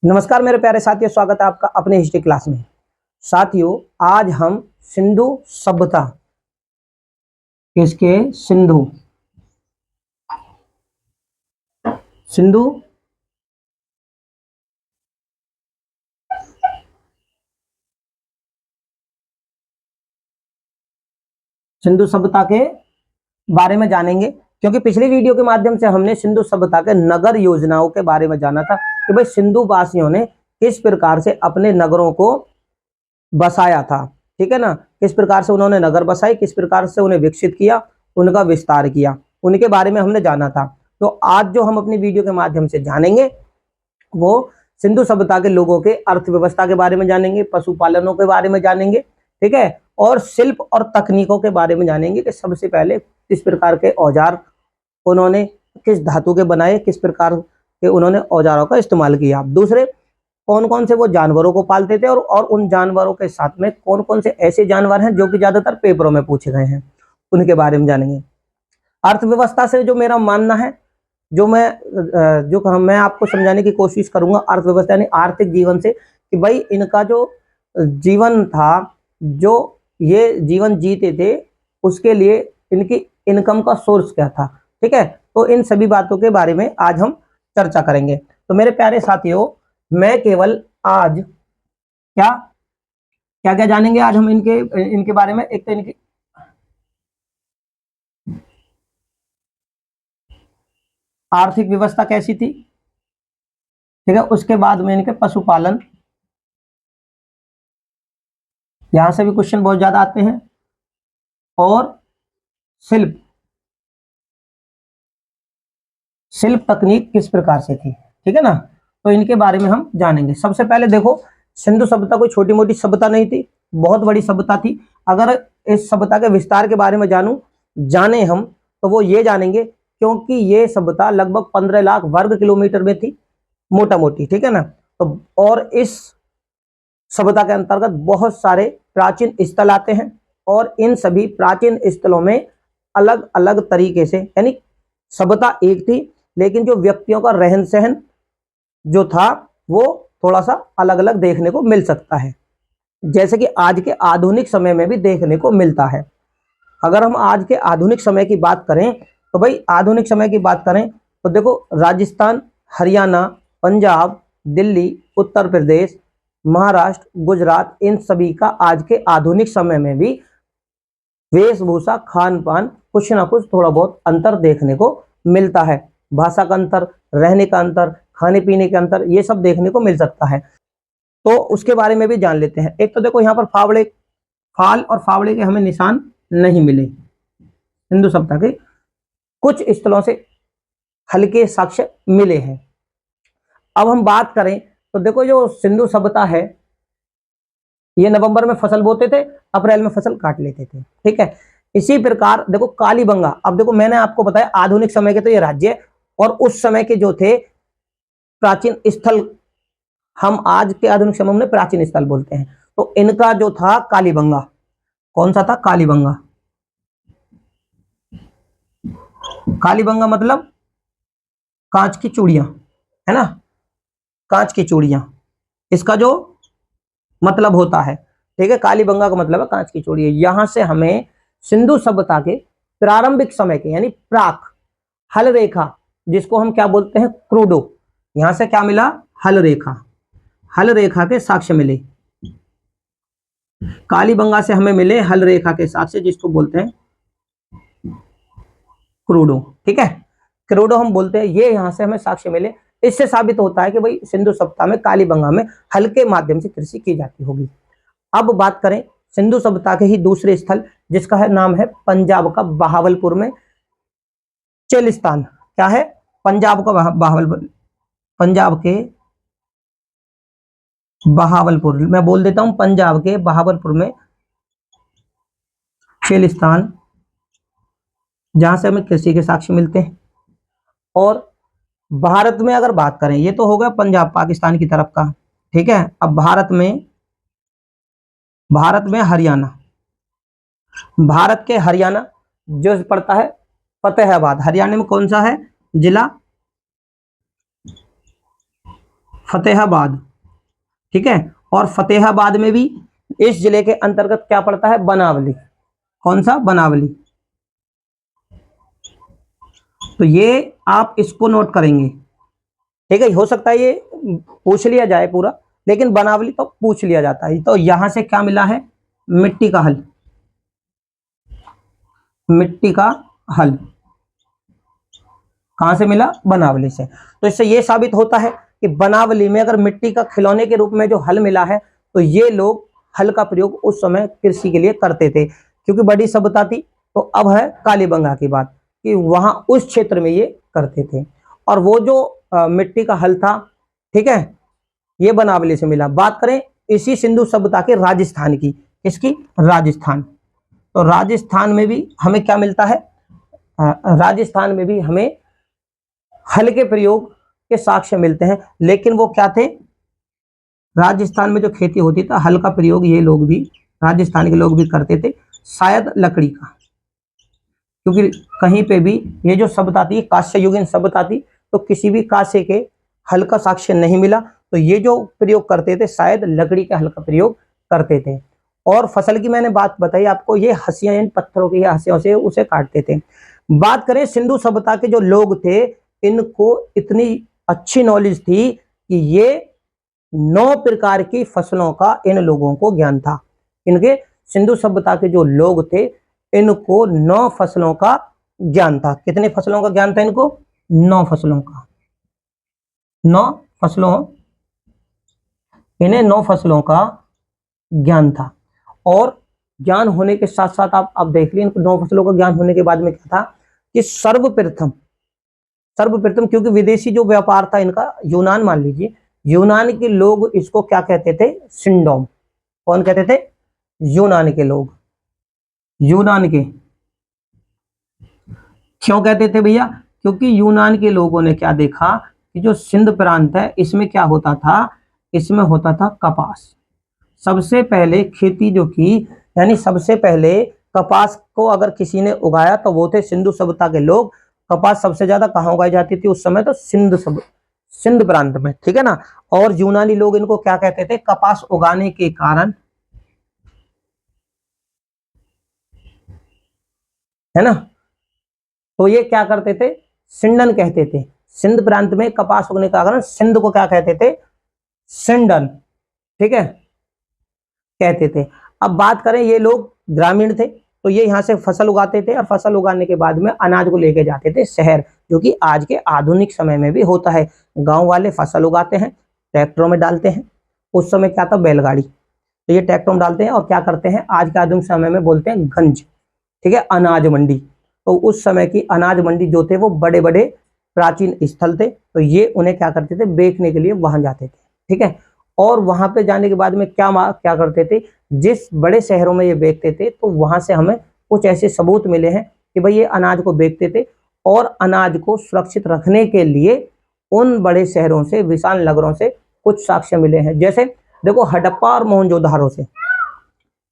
नमस्कार मेरे प्यारे साथियों, स्वागत है आपका अपने हिस्ट्री क्लास में। साथियों, आज हम सिंधु सभ्यता किसके सिंधु सिंधु सिंधु सभ्यता के बारे में जानेंगे, क्योंकि पिछली वीडियो के माध्यम से हमने सिंधु सभ्यता के नगर योजनाओं के बारे में जाना था कि भाई सिंधु वासियों ने किस प्रकार से अपने नगरों को बसाया था। ठीक है ना, किस प्रकार से उन्होंने नगर बसाए, किस प्रकार से उन्हें विकसित किया, उनका विस्तार किया, उनके बारे में हमने जाना था। तो आज जो हम अपनी वीडियो के माध्यम से जानेंगे वो सिंधु सभ्यता के लोगों के अर्थव्यवस्था के बारे में जानेंगे, पशुपालनों के बारे में जानेंगे, ठीक है, और शिल्प और तकनीकों के बारे में जानेंगे कि सबसे पहले किस प्रकार के औजार उन्होंने किस धातु के बनाए, किस प्रकार के उन्होंने औजारों का इस्तेमाल किया। दूसरे, कौन कौन से वो जानवरों को पालते थे और उन जानवरों के साथ में कौन कौन से ऐसे जानवर हैं जो कि ज्यादातर पेपरों में पूछे गए हैं, उनके बारे में जानेंगे। अर्थव्यवस्था से जो मेरा मानना है, मैं आपको समझाने की कोशिश करूंगा अर्थव्यवस्था यानी आर्थिक जीवन से, कि भाई इनका जो जीवन था, जो ये जीवन जीते थे, उसके लिए इनकी इनकम का सोर्स क्या था। ठीक है, तो इन सभी बातों के बारे में आज हम चर्चा करेंगे। तो मेरे प्यारे साथियों, मैं केवल आज क्या क्या क्या जानेंगे आज हम इनके इनके बारे में। एक तो इनकी आर्थिक व्यवस्था कैसी थी, ठीक है, उसके बाद में इनके पशुपालन, यहां से भी क्वेश्चन बहुत ज्यादा आते हैं, और शिल्प शिल्प तकनीक किस प्रकार से थी। ठीक है ना, तो इनके बारे में हम जानेंगे। सबसे पहले देखो, सिंधु सभ्यता कोई छोटी मोटी सभ्यता नहीं थी, बहुत बड़ी सभ्यता थी। अगर इस सभ्यता के विस्तार के बारे में जाने हम, तो वो ये जानेंगे क्योंकि ये सभ्यता लगभग 15 लाख वर्ग किलोमीटर में थी, मोटा मोटी। ठीक है ना, तो और इस सभ्यता के अंतर्गत बहुत सारे प्राचीन स्थल आते हैं, और इन सभी प्राचीन स्थलों में अलग अलग तरीके से, यानी सभ्यता एक थी लेकिन जो व्यक्तियों का रहन सहन जो था वो थोड़ा सा अलग अलग देखने को मिल सकता है, जैसे कि आज के आधुनिक समय में भी देखने को मिलता है। अगर हम आज के आधुनिक समय की बात करें, तो भाई आधुनिक समय की बात करें तो देखो, राजस्थान, हरियाणा, पंजाब, दिल्ली, उत्तर प्रदेश, महाराष्ट्र, गुजरात, इन सभी का आज के आधुनिक समय में भी वेशभूषा, खान पान, कुछ ना कुछ थोड़ा बहुत अंतर देखने को मिलता है। भाषा का अंतर, रहने का अंतर, खाने पीने के अंतर, ये सब देखने को मिल सकता है। तो उसके बारे में भी जान लेते हैं। एक तो देखो, यहाँ पर फाल और फावड़े के हमें निशान नहीं मिले हिंदू सभ्यता के, कुछ स्थलों से हल्के साक्ष्य मिले हैं। अब हम बात करें तो देखो, जो सिंधु सभ्यता है ये नवंबर में फसल बोते थे, अप्रैल में फसल काट लेते थे। ठीक है, इसी प्रकार देखो कालीबंगा, अब देखो मैंने आपको बताया आधुनिक समय के तो ये राज्य, और उस समय के जो थे प्राचीन स्थल, हम आज के आधुनिक समय में प्राचीन स्थल बोलते हैं। तो इनका जो था कालीबंगा, कौन सा था, कालीबंगा। कालीबंगा मतलब कांच की चूड़ियां, है ना, कांच की चूड़ियां, इसका जो मतलब होता है। ठीक है, कालीबंगा का मतलब है कांच की चूड़ी। यहां से हमें सिंधु सभ्यता के प्रारंभिक समय के, यानी प्राक हल रेखा, जिसको हम क्या बोलते हैं, क्रूडो, यहां से क्या मिला, हल रेखा के साक्ष्य मिले। कालीबंगा से हमें मिले हल रेखा के साक्ष्य, जिसको बोलते हैं क्रूडो। ठीक है, क्रूडो हम बोलते हैं, ये यहां से हमें साक्ष्य मिले। इससे साबित होता है कि भाई सिंधु सभ्यता में कालीबंगा में हल के माध्यम से कृषि की जाती होगी। अब बात करें सिंधु सभ्यता के ही दूसरे स्थल, जिसका है नाम है पंजाब का बहावलपुर में चेलिस्तान। क्या है, पंजाब का बहावलपुर, पंजाब के बहावलपुर, मैं बोल देता हूं पंजाब के बहावलपुर में चेलिस्तान, जहां से हमें कृषि के साक्ष्य मिलते हैं। और भारत में अगर बात करें, ये तो हो गया पंजाब पाकिस्तान की तरफ का। ठीक है, अब भारत में हरियाणा, भारत के हरियाणा जो पड़ता है फतेहाबाद, हरियाणा में कौन सा है जिला, फतेहाबाद, ठीक है। और फतेहाबाद में भी इस जिले के अंतर्गत क्या पड़ता है, बनावली। कौन सा, बनावली। तो ये आप इसको नोट करेंगे, ठीक है। हो सकता है ये पूछ लिया जाए पूरा, लेकिन बनावली तो पूछ लिया जाता है। तो यहां से क्या मिला है, मिट्टी का हल, मिट्टी का हल कहां से मिला, बनावली से। तो इससे ये साबित होता है कि बनावली में अगर मिट्टी का खिलौने के रूप में जो हल मिला है, तो ये लोग हल का प्रयोग उस समय कृषि के लिए करते थे। क्योंकि बड़ी सभ्यता थी, तो अब है कालीबंगा की बात कि वहां उस क्षेत्र में ये करते थे। और वो जो मिट्टी का हल था, ठीक है, ये बनावली से मिला। बात करें इसी सिंधु सभ्यता के राजस्थान की, किसकी, राजस्थान। तो राजस्थान में भी हमें क्या मिलता है, राजस्थान में भी हमें हल के प्रयोग के साक्ष्य मिलते हैं। लेकिन वो क्या थे, राजस्थान में जो खेती होती था, हल का प्रयोग ये लोग भी, राजस्थान के लोग भी करते थे, शायद लकड़ी का। क्योंकि कहीं पे भी ये जो सभ्यता थी, कांस्य युगीन सभ्यता थी, तो किसी भी कांस्य के हल का साक्ष्य नहीं मिला। तो ये जो प्रयोग करते थे, शायद लकड़ी के हल का प्रयोग करते थे। और फसल की मैंने बात बताई आपको, ये हंसियां, इन पत्थरों की हंसियों से उसे काटते थे। बात करें सिंधु सभ्यता के जो लोग थे, इनको इतनी अच्छी नॉलेज थी कि ये 9 प्रकार की फसलों का इन लोगों को ज्ञान था। इनके सिंधु सभ्यता के जो लोग थे, इनको 9 फसलों का ज्ञान था। कितने फसलों का ज्ञान था इनको, 9 फसलों का, 9 फसलों, इन्हें 9 फसलों का ज्ञान था। और ज्ञान होने के साथ साथ आप देख लीजिए, इनको 9 फसलों का ज्ञान होने के बाद में क्या था कि सर्वप्रथम, क्योंकि विदेशी जो व्यापार था इनका, यूनान मान लीजिए, यूनान के लोग इसको क्या कहते थे, सिंडोम। कौन कहते थे, यूनान के लोग। यूनान के क्यों कहते थे भैया, क्योंकि यूनान के लोगों ने क्या देखा कि जो सिंध प्रांत है, इसमें क्या होता था, इसमें होता था कपास। सबसे पहले खेती जो की, यानी सबसे पहले कपास को अगर किसी ने उगाया तो वो थे सिंधु सभ्यता के लोग। कपास सबसे ज्यादा कहाँ उगाई जाती थी उस समय, तो सिंध प्रांत में, ठीक है ना। और यूनानी लोग इनको क्या कहते थे, कपास उगाने के कारण, है ना, तो ये क्या करते थे, सिंडन कहते थे। सिंध प्रांत में कपास उगने का कारण सिंध को क्या कहते थे, सिंडन, ठीक है, कहते थे। अब बात करें, ये लोग ग्रामीण थे, तो ये यहाँ से फसल उगाते थे, और फसल उगाने के बाद में अनाज को लेके जाते थे शहर, जो कि आज के आधुनिक समय में भी होता है। गांव वाले फसल उगाते हैं, ट्रैक्टरों में डालते हैं। उस समय क्या था, बैलगाड़ी, तो ये ट्रैक्टरों में डालते हैं और क्या करते हैं, आज के आधुनिक समय में बोलते हैं गंज, ठीक है, अनाज मंडी। तो उस समय की अनाज मंडी जो थे, वो बड़े बड़े प्राचीन स्थल थे, तो ये उन्हें क्या करते थे, बेचने के लिए वहां जाते थे, ठीक है। और वहां पे जाने के बाद में क्या करते थे, जिस बड़े शहरों में ये बेचते थे, तो वहां से हमें कुछ ऐसे सबूत मिले हैं कि भाई ये अनाज को बेचते थे। और अनाज को सुरक्षित रखने के लिए उन बड़े शहरों से, विशाल नगरों से कुछ साक्ष्य मिले हैं। जैसे देखो, हड़प्पा और मोहनजोदड़ो से,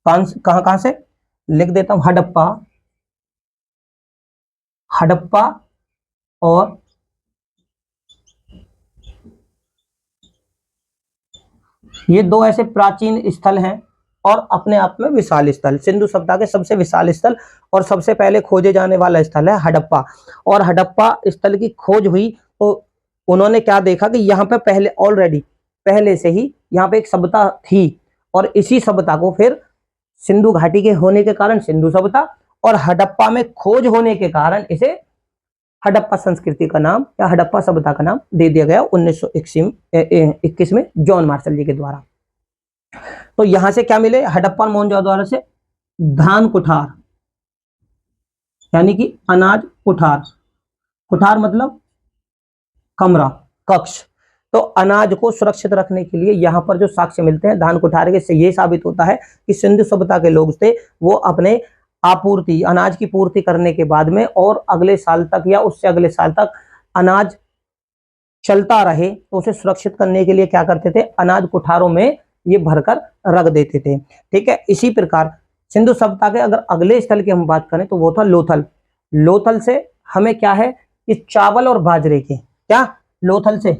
कहां कहां से लिख देता हूं, हड़प्पा और ये 2 ऐसे प्राचीन स्थल हैं, और अपने आप में विशाल स्थल, सिंधु सभ्यता के सबसे विशाल स्थल और सबसे पहले खोजे जाने वाला स्थल है हड़प्पा। और हड़प्पा स्थल की खोज हुई, तो उन्होंने क्या देखा कि यहाँ पे पहले से ही यहाँ पे एक सभ्यता थी, और इसी सभ्यता को फिर सिंधु घाटी के होने के कारण सिंधु सभ्यता, और हड़प्पा में खोज होने के कारण इसे हड़प्पा संस्कृति का नाम या हड़प्पा सभ्यता का नाम दे दिया गया 1921 में जॉन मार्शल जी के द्वारा। तो यहां से क्या मिले, हड़प्पा और मोहनजोदड़ो से धान कुठार, यानी कि अनाज कुठार, कुठार मतलब कमरा, कक्ष। तो अनाज को सुरक्षित रखने के लिए यहाँ पर जो साक्ष्य मिलते हैं धान कुठार के, से ये साबित होता है कि सिंधु सभ्यता के लोग थे, वो अपने आपूर्ति, अनाज की पूर्ति करने के बाद में और अगले साल तक या उससे अगले साल तक अनाज चलता रहे, तो उसे सुरक्षित करने के लिए क्या करते थे, अनाज कुठारों में ये भरकर रख देते थे, ठीक है। इसी प्रकार सिंधु सभ्यता के अगर अगले स्थल की हम बात करें, तो वो था लोथल। लोथल से हमें क्या है कि चावल और बाजरे के, क्या, लोथल से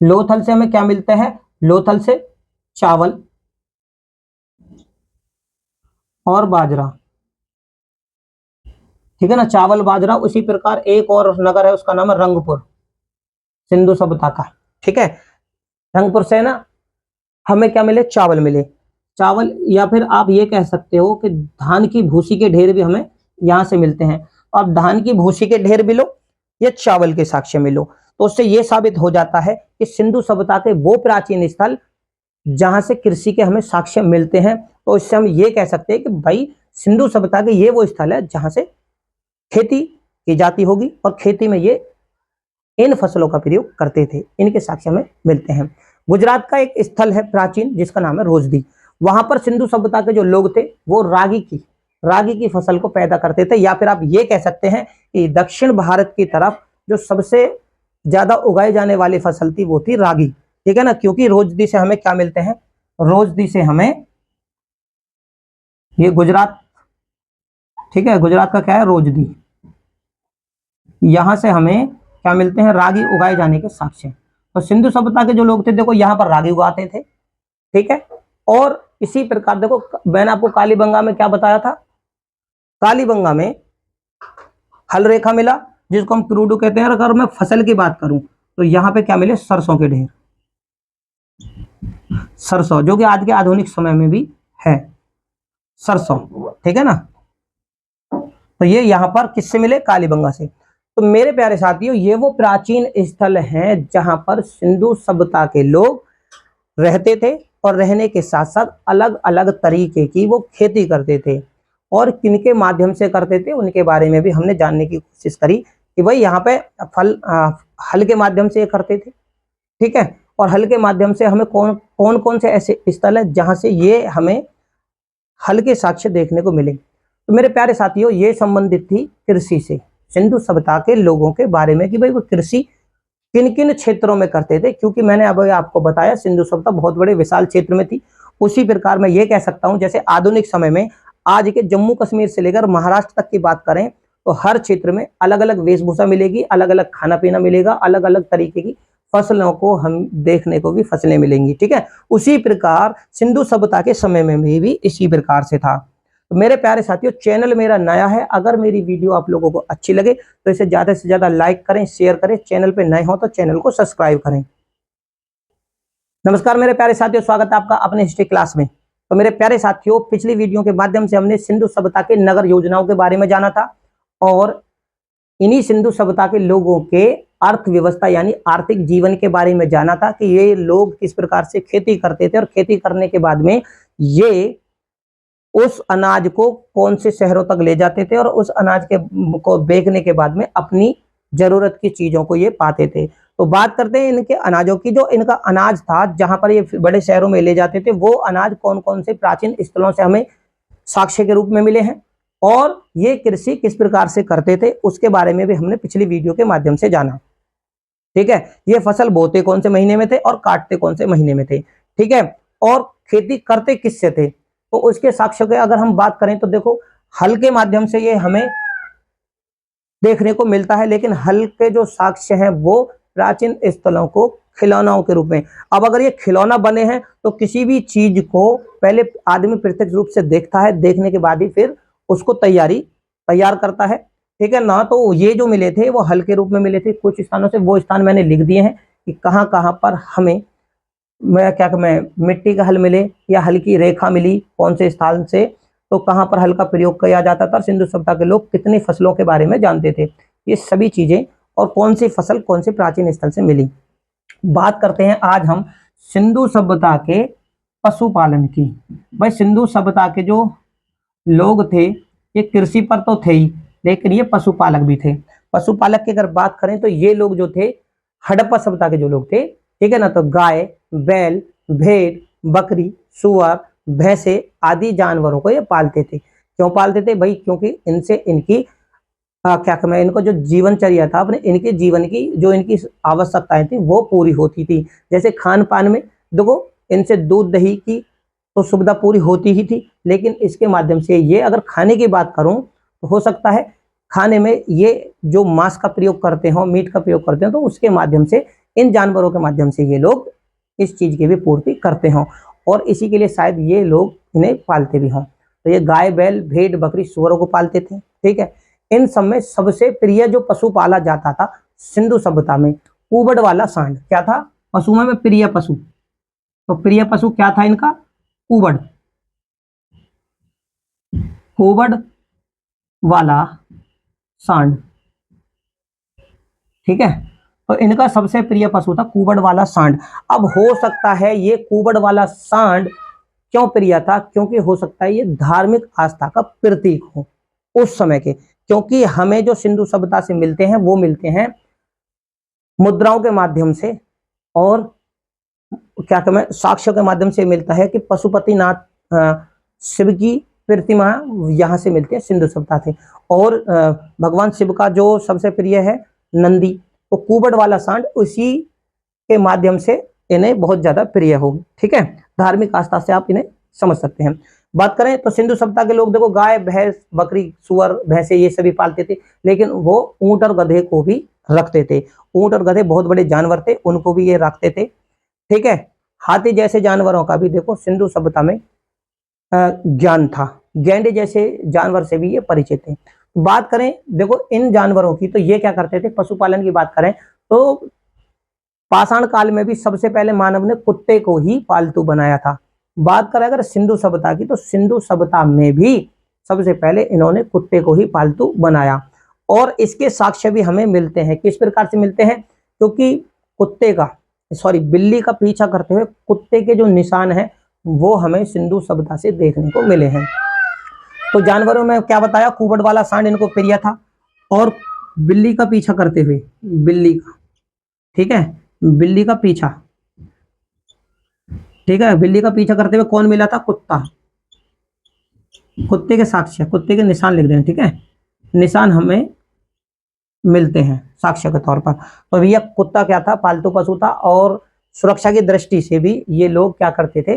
लोथल से हमें क्या मिलता है? लोथल से चावल और बाजरा, ठीक है ना, चावल बाजरा। उसी प्रकार एक और नगर है, उसका नाम है रंगपुर, सिंधु सभ्यता का, ठीक है। रंगपुर से ना हमें क्या मिले? चावल मिले, चावल, या फिर आप ये कह सकते हो कि धान की भूसी के ढेर भी हमें यहां से मिलते हैं। अब धान की भूसी के ढेर मिलो या चावल के साक्ष्य मिलो, तो उससे यह साबित हो जाता है कि सिंधु सभ्यता के वो प्राचीन स्थल जहां से कृषि के हमें साक्ष्य मिलते हैं। तो इससे हम ये कह सकते हैं कि भाई सिंधु सभ्यता के ये वो स्थल है जहां से खेती की जाती होगी और खेती में ये इन फसलों का प्रयोग करते थे, इनके साक्ष्य हमें मिलते हैं। गुजरात का एक स्थल है प्राचीन जिसका नाम है रोजदी। वहां पर सिंधु सभ्यता के जो लोग थे वो रागी की फसल को पैदा करते थे, या फिर आप ये कह सकते हैं कि दक्षिण भारत की तरफ जो सबसे ज्यादा उगाई जाने वाली फसल थी वो थी रागी, ठीक है ना। क्योंकि रोजदी से हमें क्या मिलते हैं? रोजदी से हमें, ये गुजरात, ठीक है, गुजरात का क्या है? रोजदी। यहां से हमें क्या मिलते हैं? रागी उगाए जाने के साक्ष्य। तो सिंधु सभ्यता के जो लोग थे देखो यहाँ पर रागी उगाते थे, ठीक है। और इसी प्रकार देखो मैंने आपको कालीबंगा में क्या बताया था? कालीबंगा में हल रेखा मिला जिसको हम क्रूडू कहते हैं। अगर मैं फसल की बात करूं तो यहाँ पे क्या मिले? सरसों के ढेर, सरसों, जो कि आज के आधुनिक समय में भी है सरसों, ठीक है ना। तो ये यहाँ पर किससे मिले? कालीबंगा से। तो मेरे प्यारे साथियों ये वो प्राचीन स्थल हैं जहां पर सिंधु सभ्यता के लोग रहते थे और रहने के साथ साथ अलग अलग तरीके की वो खेती करते थे, और किनके माध्यम से करते थे उनके बारे में भी हमने जानने की कोशिश करी कि भाई यहाँ पे हल के माध्यम से ये करते थे, ठीक है। और हल के माध्यम से हमें कौन कौन से ऐसे स्थल है जहां से ये हमें हल के साक्ष्य देखने को मिले। तो मेरे प्यारे साथियों ये संबंधित थी कृषि से, सिंधु सभ्यता के लोगों के बारे में कि भाई वो कृषि किन किन क्षेत्रों में करते थे। क्योंकि मैंने अब आपको बताया सिंधु सभ्यता बहुत बड़े विशाल क्षेत्र में थी। उसी प्रकार मैं ये कह सकता हूं जैसे आधुनिक समय में आज के जम्मू कश्मीर से लेकर महाराष्ट्र तक की बात करें तो हर क्षेत्र में अलग अलग वेशभूषा मिलेगी, अलग अलग खाना पीना मिलेगा, अलग अलग तरीके की फसलों को हम देखने को भी फसलें मिलेंगी, ठीक है। उसी प्रकार सिंधु सभ्यता के समय में भी इसी प्रकार से था। तो मेरे प्यारे साथियों चैनल मेरा नया है, अगर मेरी वीडियो आप लोगों को अच्छी लगे तो इसे ज्यादा से ज्यादा लाइक करें, शेयर करें, चैनल पे नए हो तो चैनल को सब्सक्राइब करें। नमस्कार मेरे प्यारे साथियों, स्वागत है आपका अपने हिस्ट्री क्लास में। तो मेरे प्यारे साथियों पिछली वीडियो के माध्यम से हमने सिंधु सभ्यता के नगर योजनाओं के बारे में जाना था और इन्हीं सिंधु सभ्यता के लोगों के अर्थव्यवस्था यानी आर्थिक जीवन के बारे में जाना था कि ये लोग किस प्रकार से खेती करते थे और खेती करने के बाद में ये उस अनाज को कौन से शहरों तक ले जाते थे और उस अनाज के को बेचने के बाद में अपनी जरूरत की चीजों को ये पाते थे। तो बात करते हैं इनके अनाजों की। जो इनका अनाज था जहां पर ये बड़े शहरों में ले जाते थे वो अनाज कौन कौन से प्राचीन स्थलों से हमें साक्ष्य के रूप में मिले हैं और ये कृषि किस प्रकार से करते थे उसके बारे में भी हमने पिछली वीडियो के माध्यम से जाना, ठीक है। ये फसल बोते कौन से महीने में थे और काटते कौन से महीने में थे, ठीक है। और खेती करते किससे थे तो उसके साक्ष्य की अगर हम बात करें तो देखो हल के माध्यम से ये हमें देखने को मिलता है, लेकिन हल के जो साक्ष्य हैं वो प्राचीन स्थलों को खिलौनों के रूप में। अब अगर ये खिलौना बने हैं तो किसी भी चीज को पहले आदमी प्रत्यक्ष रूप से देखता है, देखने के बाद ही फिर उसको तैयार करता है, ठीक है ना। तो ये जो मिले थे वो हल के रूप में मिले थे। कुछ स्थानों से वो स्थान मैंने लिख दिए हैं कि कहाँ कहाँ पर हमें मिट्टी का हल मिले या हल की रेखा मिली कौन से स्थान से, तो कहां पर हल का प्रयोग किया जाता था, सिंधु सभ्यता के लोग कितनी फसलों के बारे में जानते थे, ये सभी चीजें, और कौन सी फसल कौन से प्राचीन स्थल से मिली। बात करते हैं आज हम सिंधु सभ्यता के पशुपालन की। भाई सिंधु सभ्यता के जो लोग थे ये कृषि पर तो थे ही लेकिन ये पशुपालक भी थे। पशुपालक की अगर बात करें तो ये लोग जो थे हड़प्पा सभ्यता के जो लोग थे, ठीक है ना, तो गाय, बैल, भेड़, बकरी, सुअर, भैंसे आदि जानवरों को ये पालते थे। क्यों पालते थे भाई? क्योंकि इनसे इनकी इनको जो जीवनचर्या था अपने इनके जीवन की जो इनकी आवश्यकताएं थी वो पूरी होती थी। जैसे खान पान में देखो इनसे दूध दही की तो सुविधा पूरी होती ही थी, लेकिन इसके माध्यम से ये अगर खाने की बात करूं तो हो सकता है खाने में ये जो मांस का प्रयोग करते हो, मीट का प्रयोग करते हैं, तो उसके माध्यम से इन जानवरों के माध्यम से ये लोग इस चीज की भी पूर्ति करते हों, और इसी के लिए शायद ये लोग इन्हें पालते भी हों। तो ये गाय, बैल, भेड़, बकरी, सुअरों को पालते थे। ठीक है, इन सब में सबसे प्रिय जो पशु पाला जाता था सिंधु सभ्यता में, कुबड़ वाला सांड। क्या था? पशुओं में प्रिय पशु, तो प्रिय पशु क्या था इनका? कुबड़, कुबड़ वाला सांड। ठीक है, तो इनका सबसे प्रिय पशु था कुबड़ वाला सांड। अब हो सकता है ये कुबड़ वाला सांड क्यों प्रिय था? क्योंकि हो सकता है ये धार्मिक आस्था का प्रतीक हो उस समय के, क्योंकि हमें जो सिंधु सभ्यता से मिलते हैं वो मिलते हैं मुद्राओं के माध्यम से, और क्या कहते साक्ष्य के माध्यम से मिलता है कि पशुपतिनाथ शिव की प्रतिमा यहाँ से मिलती है, सिंधु सभ्यता थे। और भगवान शिव का जो सबसे प्रिय है नंदी, तो कुबड़ वाला सांड उसी के माध्यम से इन्हें बहुत ज्यादा प्रिय हो। ठीक है, धार्मिक आस्था से आप इन्हें समझ सकते हैं। बात करें तो सिंधु सभ्यता के लोग देखो गाय, भैंस, बकरी, सुअर, भैंसे ये सभी पालते थे, लेकिन वो ऊंट और गधे को भी रखते थे। ऊंट और गधे बहुत बड़े जानवर थे, उनको भी ये रखते थे। ठीक है, हाथी जैसे जानवरों का भी देखो सिंधु सभ्यता में ज्ञान था। गैंडे जैसे जानवर से भी ये परिचित थे। बात करें देखो इन जानवरों की, तो ये क्या करते थे? पशुपालन की बात करें तो पाषाण काल में भी सबसे पहले मानव ने कुत्ते को ही पालतू बनाया था। बात करें अगर सिंधु सभ्यता की, तो सिंधु सभ्यता में भी सबसे पहले इन्होंने कुत्ते को ही पालतू बनाया, और इसके साक्ष्य भी हमें मिलते हैं। किस प्रकार से मिलते हैं? क्योंकि बिल्ली का पीछा करते हुए कुत्ते के जो निशान हैं वो हमें सिंधु सभ्यता से देखने को मिले हैं। तो जानवरों में क्या बताया? कुबड़ वाला सांड इनको प्रिय था, और बिल्ली का पीछा करते हुए, बिल्ली का, ठीक है, बिल्ली का पीछा, ठीक है, बिल्ली का पीछा करते हुए कौन मिला था? कुत्ता। कुत्ते के साक्ष्य, कुत्ते के निशान लिख दें। ठीक है, निशान हमें मिलते हैं साक्ष्य के तौर पर। तो भैया कुत्ता क्या था? पालतू पशु था, और सुरक्षा की दृष्टि से भी ये लोग क्या करते थे?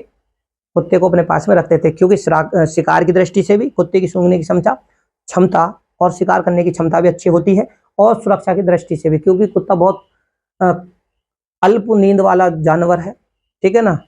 कुत्ते को अपने पास में रखते थे, क्योंकि शिकार की दृष्टि से भी कुत्ते की सूंघने की क्षमता और शिकार करने की क्षमता भी अच्छी होती है, और सुरक्षा की दृष्टि से भी, क्योंकि कुत्ता बहुत अल्प नींद वाला जानवर है। ठीक है ना,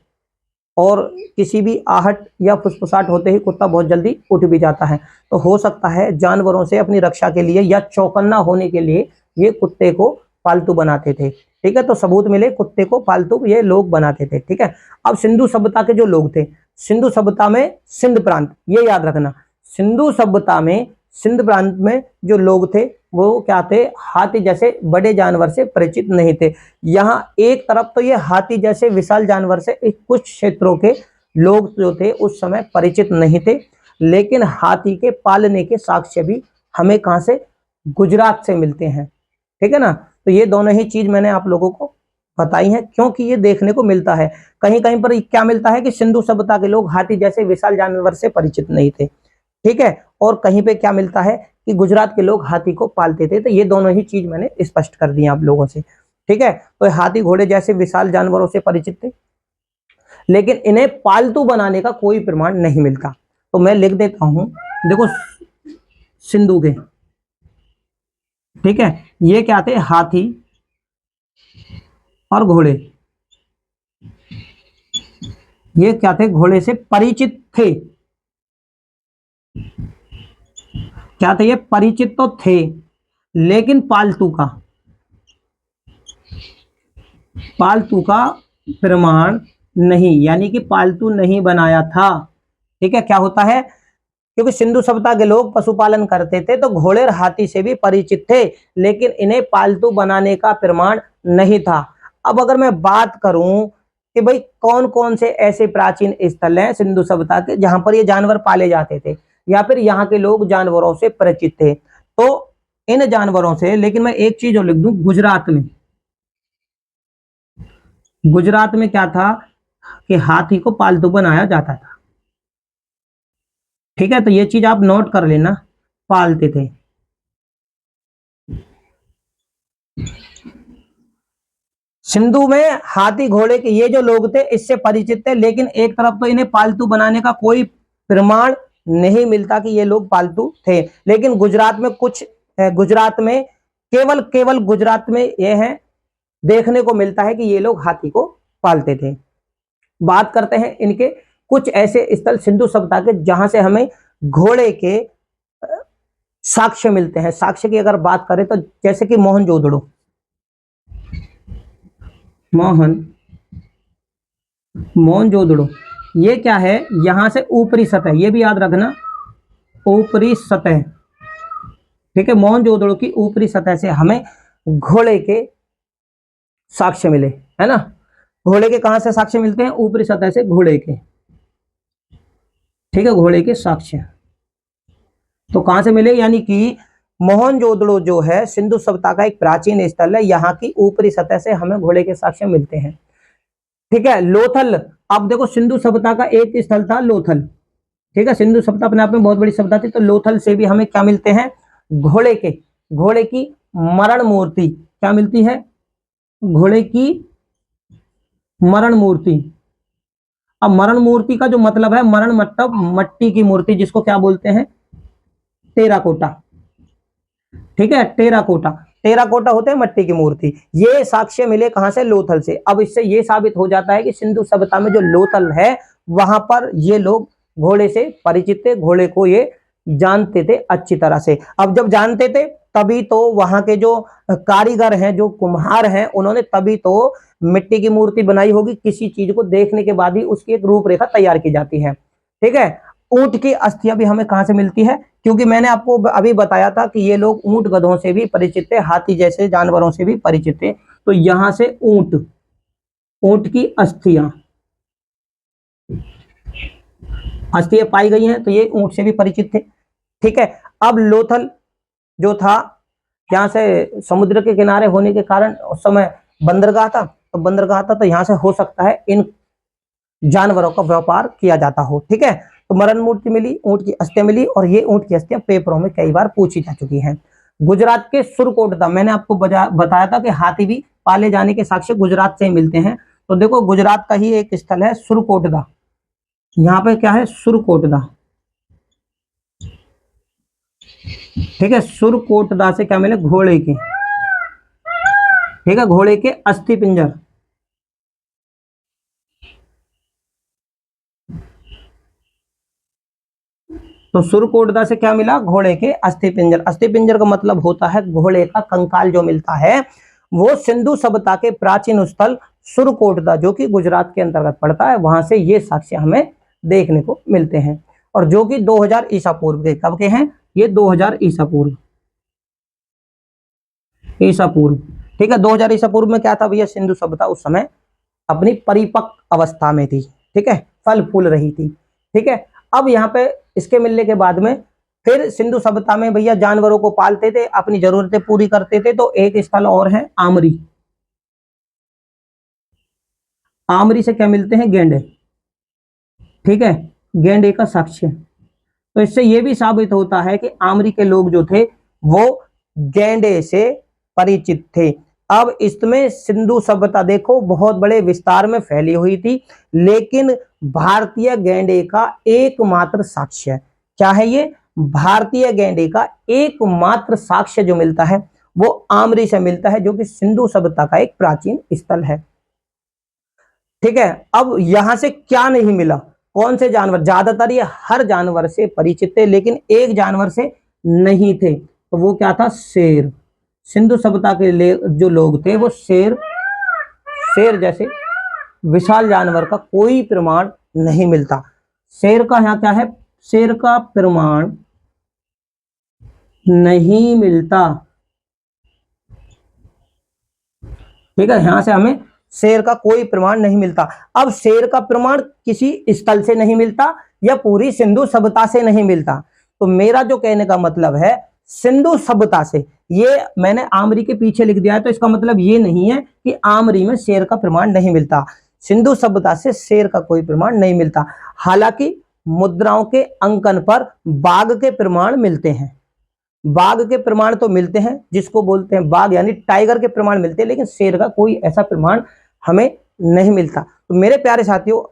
और किसी भी आहट या फुसफुसाहट होते ही कुत्ता बहुत जल्दी उठ भी जाता है। तो हो सकता है जानवरों से अपनी रक्षा के लिए या चौकन्ना होने के लिए ये कुत्ते को पालतू बनाते थे। ठीक है, तो सबूत मिले कुत्ते को पालतू ये लोग बनाते थे। ठीक है, अब सिंधु सभ्यता के जो लोग थे, सिंधु सभ्यता में सिंध प्रांत, ये याद रखना, सिंधु सभ्यता में सिंध प्रांत में जो लोग थे वो क्या थे? हाथी जैसे बड़े जानवर से परिचित नहीं थे। यहाँ एक तरफ तो ये हाथी जैसे विशाल जानवर से कुछ क्षेत्रों के लोग जो थे उस समय परिचित नहीं थे, लेकिन हाथी के पालने के साक्ष्य भी हमें कहां से? गुजरात से मिलते हैं। ठीक है ना, तो ये दोनों ही चीज मैंने आप लोगों को बताई है, क्योंकि ये देखने को मिलता है। कहीं कहीं पर क्या मिलता है कि सिंधु सभ्यता के लोग हाथी जैसे विशाल जानवर से परिचित नहीं थे। ठीक है, और कहीं पे क्या मिलता है कि गुजरात के लोग हाथी को पालते थे। तो ये दोनों ही चीज मैंने स्पष्ट कर दी आप लोगों से। ठीक है, तो हाथी घोड़े जैसे विशाल जानवरों से परिचित थे, लेकिन इन्हें पालतू बनाने का कोई प्रमाण नहीं मिलता। तो मैं लिख देता हूं, देखो सिंधु के, ठीक है, ये क्या थे? हाथी और घोड़े, ये क्या थे? घोड़े से परिचित थे। क्या थे? ये परिचित तो थे, लेकिन पालतू का प्रमाण नहीं, यानी कि पालतू नहीं बनाया था। ठीक है, क्या होता है? क्योंकि सिंधु सभ्यता के लोग पशुपालन करते थे, तो घोड़े और हाथी से भी परिचित थे, लेकिन इन्हें पालतू बनाने का प्रमाण नहीं था। अब अगर मैं बात करूं कि भाई कौन कौन से ऐसे प्राचीन स्थल हैं सिंधु सभ्यता के जहां पर ये जानवर पाले जाते थे, या फिर यहाँ के लोग जानवरों से परिचित थे, तो इन जानवरों से, लेकिन मैं एक चीज और लिख दूं, गुजरात में क्या था कि हाथी को पालतू बनाया जाता था। ठीक है, तो ये चीज आप नोट कर लेना, पालते थे। सिंधु में हाथी घोड़े के ये जो लोग थे इससे परिचित थे, लेकिन एक तरफ तो इन्हें पालतू बनाने का कोई प्रमाण नहीं मिलता कि ये लोग पालतू थे। लेकिन गुजरात में केवल गुजरात में ये है देखने को मिलता है कि ये लोग हाथी को पालते थे। बात करते हैं इनके कुछ ऐसे स्थल सिंधु सभ्यता के जहां से हमें घोड़े के साक्ष्य मिलते हैं। साक्ष्य की अगर बात करें तो जैसे कि मोहनजोदड़ो, मोहनजोदड़ो ये क्या है, यहां से ऊपरी सतह, ये भी याद रखना ऊपरी सतह, ठीक है, मोहनजोदड़ो की ऊपरी सतह से हमें घोड़े के साक्ष्य मिले, है ना। घोड़े के कहां से साक्ष्य मिलते हैं, ऊपरी सतह से घोड़े के, ठीक है, घोड़े के साक्ष्य तो कहां से मिले, यानी कि मोहनजोदड़ो जो है सिंधु सभ्यता का एक प्राचीन स्थल है, यहाँ की ऊपरी सतह से हमें घोड़े के साक्ष्य मिलते हैं, ठीक है। लोथल, अब देखो सिंधु सभ्यता का एक स्थल था लोथल, ठीक है, सिंधु सभ्यता अपने आप में बहुत बड़ी सभ्यता थी, तो लोथल से भी हमें क्या मिलते हैं, घोड़े की मरण मूर्ति, क्या मिलती है, घोड़े की मरण मूर्ति। अब मरण मूर्ति का जो मतलब है, मरण मतलब मट्टी की मूर्ति, जिसको क्या बोलते हैं, टेराकोटा, ठीक है, टेराकोटा होते हैं मट्टी की मूर्ति। ये साक्ष्य मिले कहां से, लोथल से। अब इससे ये साबित हो जाता है कि सिंधु सभ्यता में जो लोथल है वहां पर ये लोग घोड़े से परिचित थे, घोड़े को ये जानते थे अच्छी तरह से। अब जब जानते थे तभी तो वहां के जो कारीगर हैं, जो कुम्हार हैं, उन्होंने तभी तो मिट्टी की मूर्ति बनाई होगी। किसी चीज को देखने के बाद ही उसकी एक रूपरेखा तैयार की जाती है, ठीक है। ऊंट की अस्थियां भी हमें कहां से मिलती है, क्योंकि मैंने आपको अभी बताया था कि ये लोग ऊंट गधों से भी परिचित थे, हाथी जैसे जानवरों से भी परिचित थे, तो यहां से ऊंट की अस्थियां पाई गई हैं, तो ये ऊंट से भी परिचित थे, ठीक है। अब लोथल जो था, यहाँ से समुद्र के किनारे होने के कारण उस समय बंदरगाह था, तो यहाँ से हो सकता है इन जानवरों का व्यापार किया जाता हो, ठीक है। तो मरण मूर्ति मिली, ऊंट की अस्थियां मिली, और ये ऊंट की अस्थियां पेपरों में कई बार पूछी जा चुकी हैं। गुजरात के सुरकोटदा, मैंने आपको बताया था कि हाथी भी पाले जाने के साक्ष्य गुजरात से ही मिलते हैं। तो देखो गुजरात का ही एक स्थल है सुरकोटदा, यहाँ पे क्या है, सुरकोटदा, ठीक है। सुरकोटदा से क्या मिले, घोड़े के, ठीक है, घोड़े के अस्थि पिंजर, तो सुरकोटदा से क्या मिला, घोड़े के अस्थि पिंजर। अस्थि पिंजर का मतलब होता है घोड़े का कंकाल जो मिलता है, वो सिंधु सभ्यता के प्राचीन स्थल सुरकोटदा, जो कि गुजरात के अंतर्गत पड़ता है, वहां से ये साक्ष्य हमें देखने को मिलते हैं, और जो कि 2000 ईसा पूर्व के, कब के हैं, ये 2000 ईसा पूर्व, ठीक है। 2000 ईसा पूर्व में क्या था भैया, सिंधु सभ्यता उस समय अपनी परिपक्व अवस्था में थी, ठीक है, फल फूल रही थी, ठीक है। अब यहाँ पे इसके मिलने के बाद में फिर सिंधु सभ्यता में भैया जानवरों को पालते थे, अपनी जरूरतें पूरी करते थे, तो एक स्थल और है आमरी। आमरी से क्या मिलते हैं, गेंडे, ठीक है, गेंडे का साक्ष्य। तो इससे यह भी साबित होता है कि आमरी के लोग जो थे वो गेंडे से परिचित थे। अब इसमें सिंधु सभ्यता देखो बहुत बड़े विस्तार में फैली हुई थी, लेकिन भारतीय गेंडे का एकमात्र साक्ष्य, क्या है ये, भारतीय गेंडे का एकमात्र साक्ष्य जो मिलता है वो आमरी से मिलता है, जो कि सिंधु सभ्यता का एक प्राचीन स्थल है, ठीक है। अब यहां से क्या नहीं मिला, कौन से जानवर, ज्यादातर ये हर जानवर से परिचित थे, लेकिन एक जानवर से नहीं थे, तो वो क्या था, शेर। सिंधु सभ्यता के जो लोग थे वो शेर जैसे विशाल जानवर का कोई प्रमाण नहीं मिलता। शेर का यहाँ क्या है, शेर का प्रमाण नहीं मिलता, ठीक है, यहां से हमें शेर का कोई प्रमाण नहीं मिलता। अब शेर का प्रमाण किसी स्थल से नहीं मिलता या पूरी सिंधु सभ्यता से नहीं मिलता, तो मेरा जो कहने का मतलब है सिंधु सभ्यता से, ये मैंने आमरी के पीछे लिख दिया है, तो इसका मतलब ये नहीं है कि आमरी में शेर का प्रमाण नहीं मिलता, सिंधु सभ्यता से शेर का कोई प्रमाण नहीं मिलता। हालांकि मुद्राओं के अंकन पर बाघ के प्रमाण मिलते हैं, बाघ के प्रमाण तो मिलते हैं, जिसको बोलते हैं बाघ यानी टाइगर के प्रमाण मिलते हैं, लेकिन शेर का कोई ऐसा प्रमाण हमें नहीं मिलता। तो मेरे प्यारे साथियों,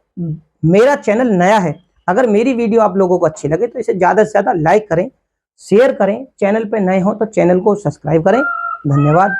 मेरा चैनल नया है, अगर मेरी वीडियो आप लोगों को अच्छी लगे तो इसे ज्यादा से ज्यादा लाइक करें, शेयर करें, चैनल पे नए हो तो चैनल को सब्सक्राइब करें। धन्यवाद।